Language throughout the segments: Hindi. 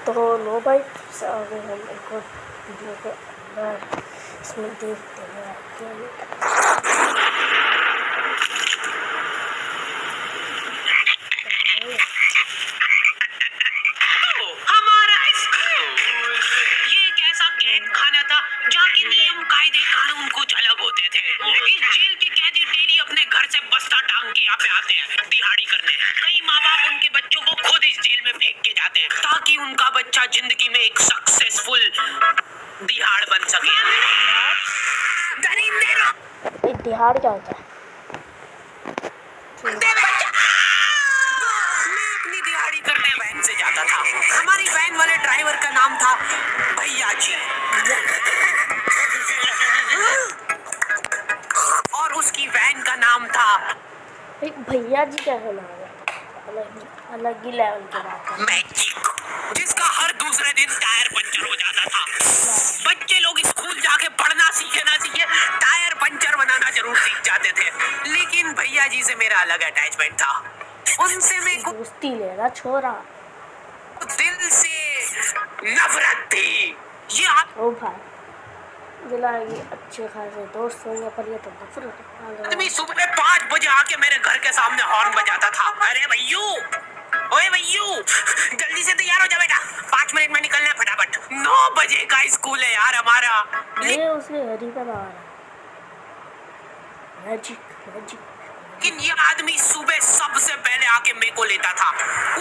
तो लो भाई, से आगे हम एक और वीडियो के अंदर इसमें देखते हैं हमारा स्कूल ये एक ऐसा कैद खाना था जहाँ के नियम कायदे कानून कुछ अलग होते थे। इस जेल के कैदी डेली अपने घर से बस्ता टांग के यहाँ पे आते हैं दिहाड़ी करने। कई माँ बाप उनके बच्चों को खुद इस जेल में फेंक के जाते हैं ताकि उनका बच्चा जिंदगी में एक सक्सेसफुल दिहाड़ बन सके। दिहाड़ क्या होता है? अपनी दिहाड़ी करने वैन से जाता था। हमारी वैन वाले ड्राइवर का नाम था भैया जी और उसकी वैन का नाम था भैया जी। क्या है नाम? अलग ही लेवल की बात है। मैजिक, जिसका हर दूसरे दिन टायर पंचर हो जाता था। बच्चे लोग स्कूल जाके पढ़ना सीखे ना सीखे टायर पंचर बनाना जरूर सीख जाते थे। लेकिन भैया जी से मेरा अलग अटैचमेंट था। उनसे मैं दोस्ती लेना छोरा, दिल से नफरत थी। ये ओ भाई दिलाएगी अच्छे खासे दोस्त होंगे, पर ये तो नफरत। आदमी सुबह 5 बजे आके मेरे घर के सामने हॉर्न बजाता था। अरे भैयू, ओए भैयू, जल्दी से तैयार हो जा बेटा, 5 मिनट में निकलना है फटाफट। 9 बजे का स्कूल है यार हमारा। ये उसके हरी पर आ रहा है। मैजिक। लेकिन ये आदमी सुबह सबसे पहले आके मेरे को लेता था।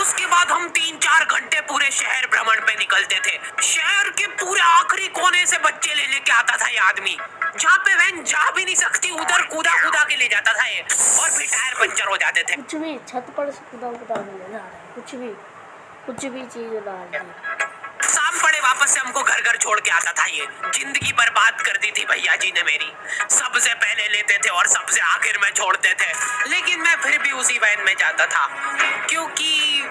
उसके बाद हम 3-4 घंटे पूरे शहर भ्रमण पे निकलते थे। शहर के पूरे आखिरी कोने से बच्चे ले लेके आता था ये आदमी। जहाँ पे वैन जा भी नहीं सकती उधर कूदा के ले जाता था ये, और फिर टायर पंचर हो जाते थे। कुछ भी छत पर से कूदा के ले जा रहा है, कुछ भी चीज डाल दी। शाम पड़े वापस से हमको घर छोड़ के आता था ये। जिंदगी बर्बाद कर दी थी भैया जी ने मेरी। सबसे पहले लेते थे और सबसे आखिर में छोड़ते थे। लेकिन मैं फिर भी उसी वैन में जाता था क्योंकि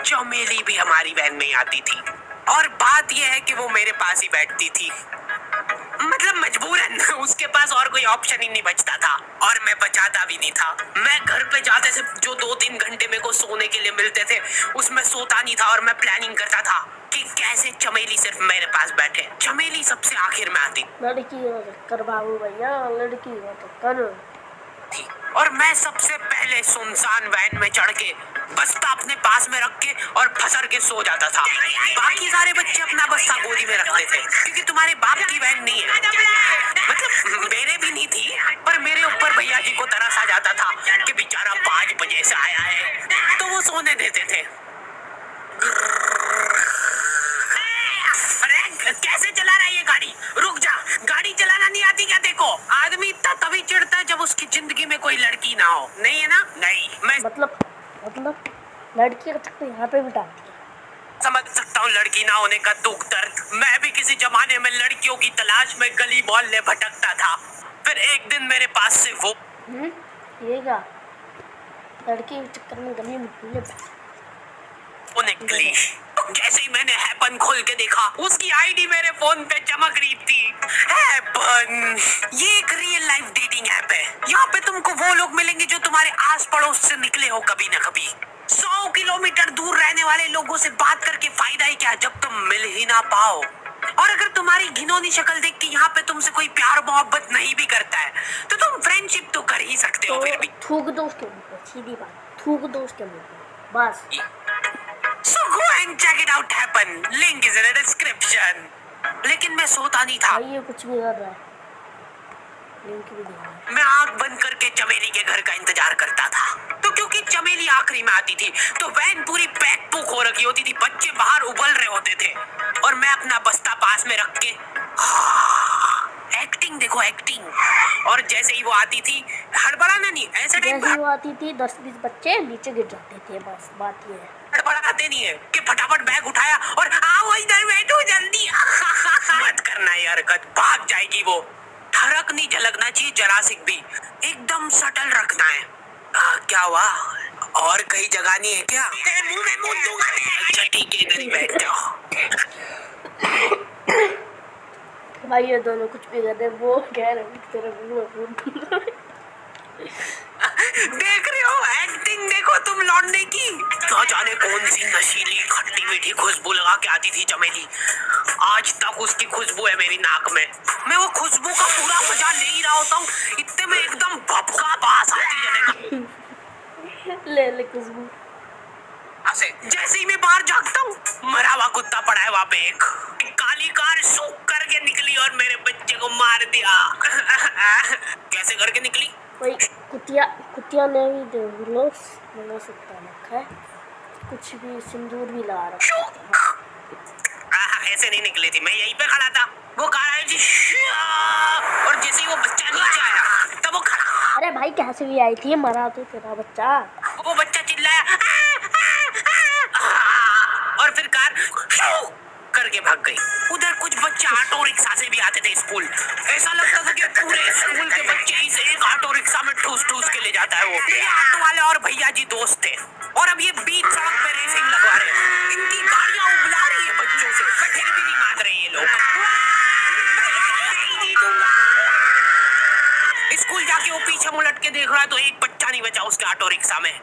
चमेली भी हमारी वैन में आती थी। और बात यह है कि वो मेरे पास ही बैठती थी, मतलब मजबूरन। उसके पास और कोई ऑप्शन ही नहीं बचता था और मैं बचाता भी नहीं था। मैं घर पे जाते से जो 2-3 घंटे मेरे को सोने के लिए मिलते थे उसमें सोता नहीं था और मैं प्लानिंग करता था कि कैसे चमेली सिर्फ मेरे पास बैठे। चमेली सबसे आखिर में आती। लड़की हो तो कर बाबू भैया, लड़की हो तो कर। और मैं सबसे पहले सुनसान वैन में चढ़ के बस्ता अपने पास में रख के और फसर के सो जाता था। बाकी सारे बच्चे अपना बस्ता गोदी में रखते थे क्योंकि तुम्हारे बाप की वैन नहीं है। मतलब मेरे भी नहीं थी, पर मेरे ऊपर भैया जी को तरस आ जाता था कि बेचारा 5 बजे से आया है, तो वो सोने देते थे। कैसे चला रहा है ये गाड़ी? रुक जा, गाड़ी चलाना नहीं आती क्या? देखो, आदमी इतना तभी चिढ़ता है जब उसकी जिंदगी में कोई लड़की ना हो। नहीं है ना? नहीं। मैं मतलब लड़की तो यहाँ पे भी डालती है। समझ सकता हूँ लड़की ना होने का दुख दर्द। मैं भी किसी जमाने में लड़कियों की तलाश में गली मोहल्ले भटकता था। फिर एक दिन मेरे पास से वो ये क्या लड़की के चक्कर में गली में वो निकली। जैसे ही मैंने हैपन खोल के देखा उसकी आईडी मेरे फोन पे चमक रही थी। हैपन ये एक रियल लाइफ डेटिंग ऐप है। यहाँ पे तुमको वो लोग मिलेंगे जो तुम्हारे आस पड़ोस से निकले हो कभी न कभी। 100 किलोमीटर दूर रहने वाले लोगों से बात करके फायदा ही क्या जब तुम मिल ही ना पाओ। और अगर तुम्हारी घिनौनी शक्ल देख के यहाँ पे तुमसे कोई प्यार मोहब्बत नहीं भी करता है तो तुम फ्रेंडशिप तो कर ही सकते हो। फिर भी थूक दो उसके मुंह पे, सीधी बात, थूक दो उसके मुंह पे बस। So go and check it out happen. Link is in the description. लेकिन मैं सोता नहीं था। ये कुछ भी कर रहा है। लिंक भी दिया है। मैं आंख बंद करके चमेली के घर का इंतजार करता था। तो क्योंकि चमेली आखिरी में आती थी तो वैन पूरी पैक पुक हो रखी होती थी। बच्चे बाहर उबल रहे होते थे और मैं अपना बस्ता पास में रख के एक्टिंग देखो एक्टिंग। और जैसे ही वो आती थी हड़बड़ाना नहीं, ऐसे टाइम जैसे वो आती थी 10-20 बच्चे नीचे गिर जाते थे। बस बात ये है, हड़बड़ाते नहीं है कि फटाफट बैग उठाया और आओ इधर बैठो जल्दी। मत करना ये हरकत, भाग जाएगी वो। ठरक नहीं झलकना चाहिए जरासिक भी, एकदम सटल रखना है। क्या हुआ? और कहीं जगह नहीं है क्या? तेरे मुंह में मुंह दूंगा मैं। अच्छा ठीक है, इधर ही बैठ जाओ। भाई ये दोनों कुछ भी कर रहे, वो कह रहे तेरे मुंह में देख रहे हो एक्टिंग देखो तुम कसम लौटने की। ना जाने कौन सी नशीली खट्टी मीठी खुशबू लगा के आती थी चमेली। आज तक उसकी खुशबू है मेरी नाक में। मैं वो खुशबू का पूरा मजा ले ही रहा होता हूँ, इतने में एकदम भपका बास आती जने ले खुशबू। जैसे ही मैं बाहर झांकता हूँ, मरा हुआ कुत्ता पड़ा है वहाँ पे। एक काली कार सूख करके निकली और मेरे बच्चे को मार दिया। कैसे करके निकली? वही कुतिया ने भी देख लो, मैंने सुत्ता रखा है, कुछ भी सिंदूर भी लगा रखा है। ऐसे नहीं निकली थी, मैं यहीं पे खड़ा था, वो कार आई थी और जैसे ही वो बच्चा नीचे आया तब वो खड़ा। अरे भाई कैसे भी आई थी, मरा तो तेरा बच्चा। वो बच्चा चिल्लाया और फिर कार करके भाग गई। उधर कुछ बच्चे ऑटो रिक्शा से भी आते थे स्कूल। ऐसा लगता था कि पूरे स्कूल के बच्चे इस एक ऑटो रिक्शा में ठूस ठूस के ले जाता है वो। ये ऑटो वाले और भैया जी दोस्त थे और अब ये बीच सड़क पे रेसिंग लगवा रहे हैं। इनकी गाड़ियां उबला रही है बच्चों से, फिर भी नहीं मान रहे ये लोग। स्कूल जाके वो पीछे मुलट के देख रहा है तो एक बच्चा नहीं बचा उसके ऑटो रिक्शा में।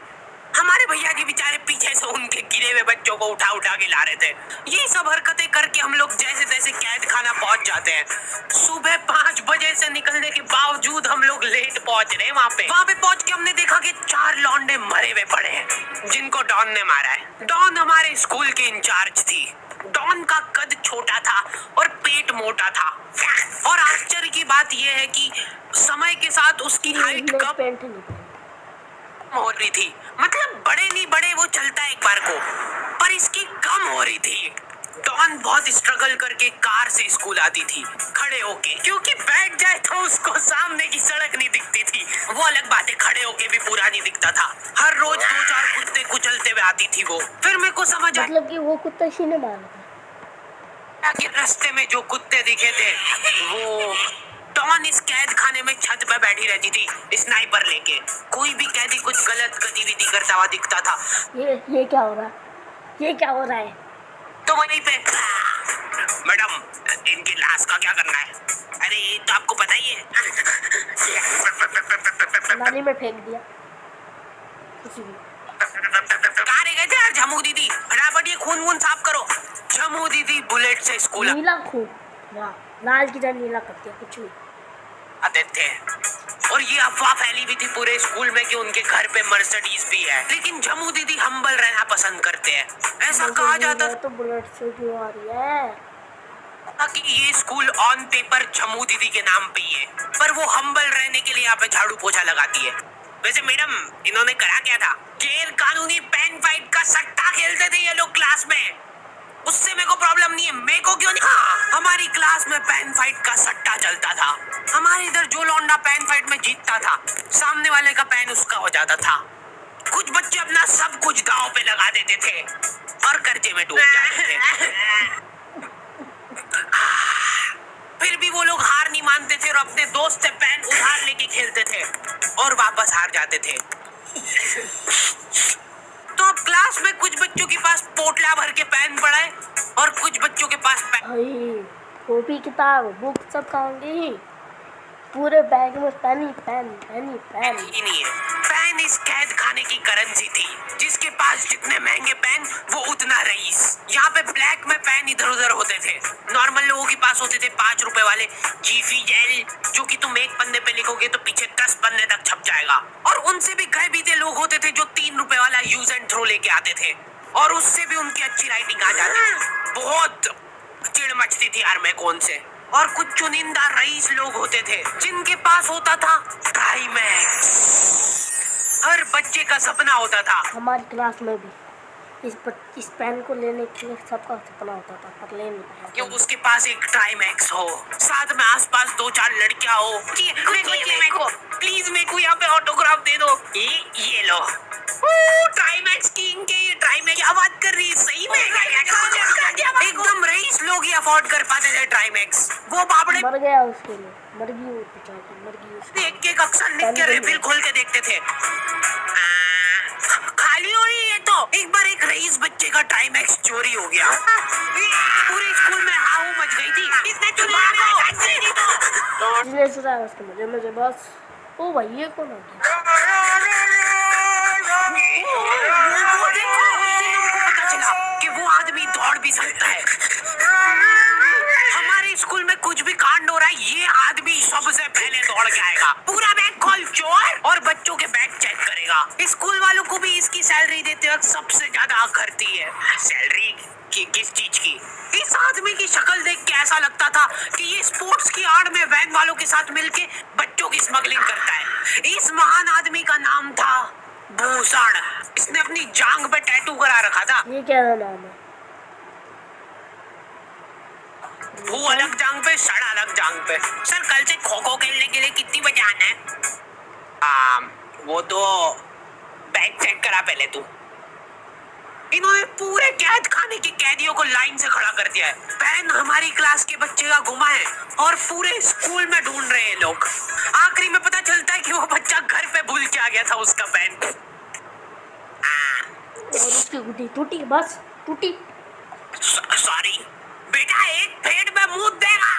हमारे भैया जी बेचारे पीछे से उनके गिरे हुए बच्चों को उठा उठा के ला रहे थे। ये सब हरकतें करके हम लोग जैसे तैसे कैद खाना पहुंच जाते हैं। सुबह 5 बजे से निकलने के बावजूद हम लोग लेट पहुंच रहे हैं वहाँ पे पहुंच के हमने देखा कि 4 लौंडे मरे हुए पड़े हैं जिनको डॉन ने मारा है। डॉन हमारे स्कूल की इंचार्ज थी। डॉन का कद छोटा था और पेट मोटा था और आश्चर्य की बात यह है कि समय के साथ उसकी हाइट कम हो रही थी। मतलब बड़े नहीं बड़े वो चलता है एक बार को, पर इसकी कम हो रही थी। डॉन बहुत स्ट्रगल करके कार से स्कूल आती थी खड़े होके, क्योंकि बैठ जाए तो उसको सामने की सड़क नहीं दिखती थी। वो अलग बात है, खड़े होके भी पूरा नहीं दिखता था। हर रोज 2-4 कुत्ते कुचलते हुए आती थी वो। फिर मेरे को समझ आया मतलब कि वो कुत्ता इसी ने मारा था कि रास्ते में जो कुत्ते दिखे थे वो डॉन इस कैद खाने में छत पे बैठी रहती थी स्नाइपर लेके। कोई भी कैदी कुछ गलत गतिविधि करता हुआ दिखता था। ये क्या हो रहा है, ये क्या हो रहा है? तो वहीं पे मैडम इनकी लाश का क्या करना है? अरे ये तो आपको पता ही है। नाली में फेंक दिया किसी भी। कहाँ रह गए थे यार झमू दीदी? फटाफट ये खून वून साफ करो। झमू दीदी बुलेट से स्कूल नीला खून, वाह, लाल की तरह नीला करती है कुछ भी आते थे। और ये अफवाह फैली हुई थी पूरे स्कूल में कि उनके घर पे मर्सिडीज भी है, लेकिन झमू दीदी हम्बल रहना पसंद करते हैं। ऐसा कहा जाता तो बुलेट से क्यों आ रही है कि ये स्कूल ऑन पेपर झमू दीदी के नाम पे ही है, पर वो हम्बल रहने के लिए यहाँ पे झाड़ू पोछा लगाती है। वैसे मैडम इन्होंने करा क्या था? गैर कानूनी पेन फाइट का सट्टा खेलते थे ये लोग क्लास में। उससे मेरे को प्रॉब्लम नहीं है, मेरे को क्यों नहीं? हाँ, हमारी क्लास में पेन फाइट का सट्टा चलता था। हमारे इधर जो लौंडा पेन फाइट में जीतता था, सामने वाले का पेन उसका हो जाता था। कुछ बच्चे अपना सब कुछ दांव पे लगा देते थे और कर्जे में डूब जाते थे। फिर भी वो लोग हार नहीं मानते थे और अपने दोस्त से पेन उधार लेके खेलते थे और वापस हार जाते थे। तो अब क्लास में कुछ बच्चों के पास पोटला भर के पेन पड़ा है और कुछ बच्चों के पास पेन, कॉपी किताब बुक सब खाऊंगी, पूरे बैग में पेन ही नहीं है। पेन इस कैद खाने की करेंसी थी। जिसके पास जितने महंगे पेन वो उतना रईस। यहाँ पे ब्लैक में पेन इधर उधर होते थे। नॉर्मल लोगों के पास होते थे 5 रुपए वाले जीफी जेल, जो कि तुम एक पन्ने पे लिखोगे तो पीछे 10 पन्ने तक छप जाएगा। और उनसे भी गए बीते लोग होते थे जो 3 रुपए वाला यूज एंड थ्रो लेके आते थे और उससे भी उनकी अच्छी राइटिंग आ जाती थी। बहुत चिड़ मचती थी यार मैं कौन से। और कुछ चुनिंदा रईस लोग होते थे जिनके पास होता था ट्राइमैक्स। हर बच्चे का सपना होता था। हमारी क्लास में भी इस पेन को लेने के लिए सबका सपना होता था, पर ले नहीं पाया कि उसके पास एक ट्राइमैक्स हो, साथ में आसपास 2-4 लड़कियां हो। प्लीज मेरे को यहाँ पे ऑटोग्राफ दे दो। ये लो ट्राइमैक्स किंग के। ये ट्राइमैक्स क्या बात कर रही है? सही में एकदम रईस लोग ही अफोर्ड कर पाते थे ट्राइमैक्स। वो बाबड़े मर गया उसके लिए, मर गई एक एक अक्षर लिख के रिफिल खोल के देखते थे। खाली हो रही है तो एक बार एक रईस बच्चे का टाइमैक्स चोरी हो गया। पूरे स्कूल में हाहू मच गई थी। इतने मुझे बस ओ भाई ये कौन आ गया? वो देखो, उस दिन उनको पता चला कि वो आदमी दौड़ भी सकता है। हमारे स्कूल में कुछ भी कांड हो रहा है, ये आदमी सबसे पहले दौड़ के आएगा, पूरा बैग खोल चोर, और बच्चों के बैग चेक करेगा। स्कूल वालों को भी इसकी सैलरी देते वक्त सबसे ज्यादा आग करती है। सैलरी की किस चीज की? इस आदमी की शक्ल देख के ऐसा लगता था कि ये स्पोर्ट्स की आड़ में वैन वालों के साथ मिलके बच्चों की स्मगलिंग करता है। इस महान आदमी का नाम था भूषण। इसने अपनी जांग पे टैटू करा रखा था। ये क्या नाम है? भू अलग जांग पे, सड़ अलग जांग पे। सर कल से खो खो खेलने के लिए कितनी बजे आना है? वो तो बैग चेक करा पहले तू। इन्होंने पूरे कैद खाने के कैदियों को लाइन से खड़ा कर दिया है। पेन हमारी क्लास के बच्चे का गुमा है और पूरे स्कूल में ढूंढ रहे हैं लोग। आखिरी में पता चलता है कि वो बच्चा घर पे भूल के आ गया था उसका पेन। और उसकी गुड्डी टूटी, बस टूटी। सॉरी बेटा, एक पेड़ में मुंह देगा।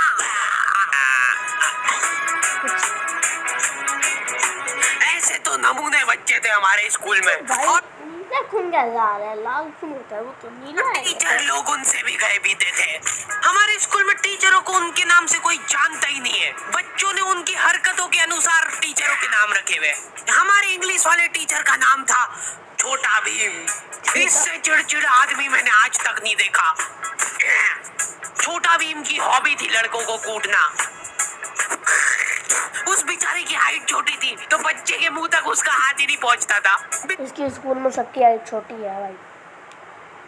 ऐसे तो नमूने बच्चे थे हमारे स्कूल में। और नीला खून क्या जा रहा है? लाल खून होता है, वो तो नीला है। टीचर लोग उनसे भी गए बीते थे। हमारे स्कूल में टीचरों को उनके नाम से कोई जानता ही नहीं है। बच्चों ने उनकी हरकतों के अनुसार टीचरों के नाम रखे हुए। हमारे इंग्लिश वाले टीचर का नाम था छोटा भीम। इससे चिड़चिड़ा आदमी मैंने आज तक नहीं देखा। छोटा भीम की हॉबी थी लड़कों को कूटना। उस बेचारे की हाइट छोटी थी तो बच्चे के मुंह तक उसका हाथ ही नहीं पहुंचता था। इसके स्कूल में सबकी हाइट छोटी है भाई।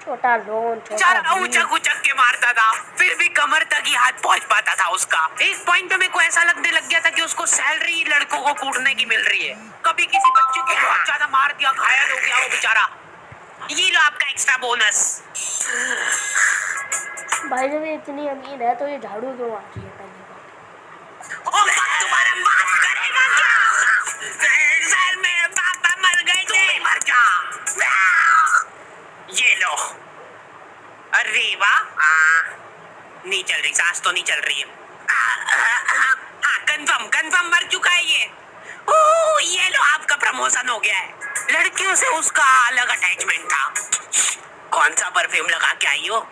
छोटा लोन, छोटा ऊंचा कुचक के मारता था, फिर भी कमर तक ही हाथ पहुंच पाता था उसका। एक पॉइंट पे मेरे को ऐसा लगने लग गया था कि उसको सैलरी लड़कों को कूटने की मिल रही है। कभी किसी बच्चे को बहुत ज्यादा मार दिया, घायल हो गया वो बेचारा, ये लो आपका एक्स्ट्रा बोनस। भाई जब ये इतनी अमीर है तो ये झाड़ू क्यों आती है? पहली बात तुम्हारा बात करेगा क्या? सर मेरे पापा मर गए थे। मर जा। ये लो। अरे वाह, नहीं चल रही, सांस तो नहीं चल रही है। कंफर्म मर चुका है ये। ये लो आपका प्रमोशन हो गया है। लड़कियों से उसका अलग अटैचमेंट था। कौन सा परफ्यूम लगा के आई हो?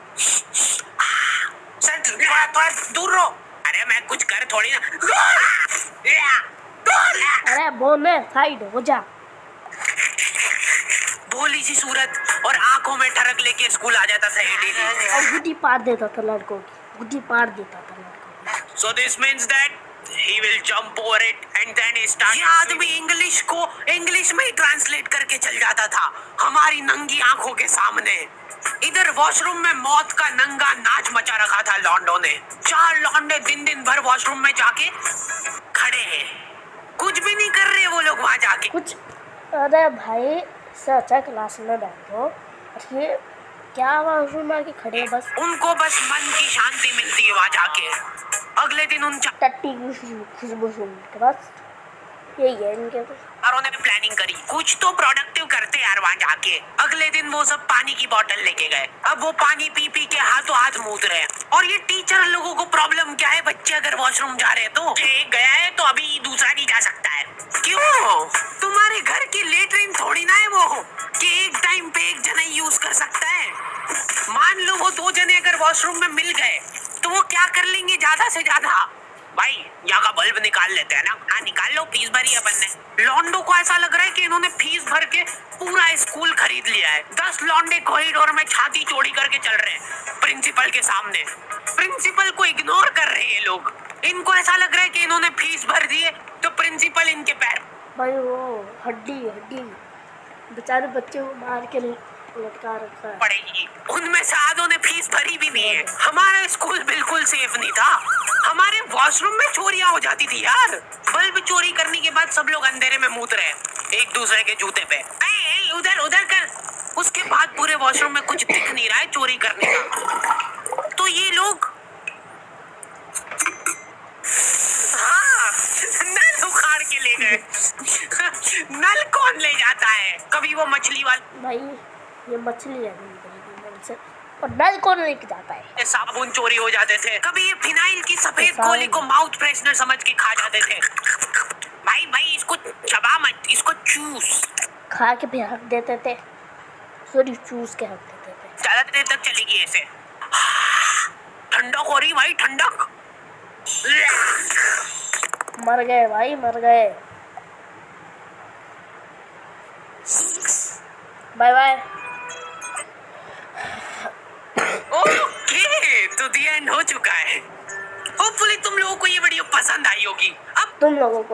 सर थोड़ा दूर रहो। अरे मैं कुछ कर थोड़ी ना। अरे बोले साइड हो जा। भोली सी सूरत और आंखों में ठरक लेके स्कूल आ जाता था डेली। और गुड्डी पार देता था लड़कों की, गुड्डी पार देता था लड़कों की। So this means that he will jump over it and then he start. ये आदमी इंग्लिश को इंग्लिश में ही ट्रांसलेट करके चल जाता था हमारी नंगी आंखों के सामने। इधर वॉशरूम में मौत का नंगा नाच मचा रखा था लॉन्डों ने। 4 लॉन्डे दिन भर वॉशरूम में जाके खड़े हैं, कुछ भी नहीं कर रहे वो लोग वहाँ जाके कुछ। अरे भाई से अच्छा क्लास में बैठो, ये क्या वॉशरूम में आके खड़े बस। उनको बस मन की शांति मिलती है वहाँ जाके। अगले दिन उन टट्टी की खुशबू सुन के बस यही है इनके। चारों ने प्लानिंग करी कुछ तो प्रोडक्टिव करते यार वहाँ जाके। अगले दिन वो सब पानी की बोतल लेके गए। अब वो पानी पी पी के हाथों हाथ मूत रहे हैं। और ये टीचर लोगों को प्रॉब्लम क्या है, बच्चे अगर वॉशरूम जा रहे हैं तो एक गया है तो अभी दूसरा नहीं जा सकता है। क्यों? तुम्हारे घर की लेटरिन थोड़ी ना है वो कि एक टाइम पे एक जना यूज कर सकता है। मान लो वो 2 जने अगर वॉशरूम में मिल गए तो वो क्या कर लेंगे ज्यादा से ज्यादा? भाई यहाँ का बल्ब निकाल लेते हैं ना। हाँ निकाल लो, फीस भरी है अपन ने। लॉन्डो को ऐसा लग रहा है कि इन्होंने फीस भर के पूरा स्कूल खरीद लिया है। 10 लॉन्डे कॉरिडोर में छाती चौड़ी करके चल रहे हैं प्रिंसिपल के सामने। प्रिंसिपल को इग्नोर कर रहे हैं लोग। इनको ऐसा लग रहा है कि इन्होंने फीस भर दी है तो प्रिंसिपल इनके पैर। भाई वो हड्डी बेचारे बच्चे को मार के लटका रखा है। पड़ेगी। उनमें से आधों ने फीस भरी भी नहीं है। हमारा स्कूल बिल्कुल सेफ नहीं था। हमारे वॉशरूम में चोरियां हो जाती थी यार। बल्ब चोरी करने के बाद सब लोग अंधेरे में मूत रहे एक दूसरे के जूते पे। उधर कर। उसके बाद पूरे वॉशरूम में कुछ दिख नहीं रहा है चोरी करने का। तो ये लोग नल उखाड़ के ले गए। नल कौन ले जाता है? कभी वो मछली वाला। भाई ये मछली है से, और नल कौन लेके जाता है? साबुन चोरी हो जाते थे। कभी ये फिनाइल की सफेद गोली को माउथ फ्रेशनर समझ के खा जाते थे। भाई इसको चबा मत, इसको चूस। खा के भी हक देते थे, सॉरी चूस के हक देते थे। ज्यादा देर तक चलेगी ऐसे? ठंडक हो रही भाई, ठंडक। मर गए भाई, मर गए। Bye bye. ओके, तो द एंड हो चुका है। होपफुली तुम लोगों को ये वीडियो पसंद आई होगी। अब तुम लोगों को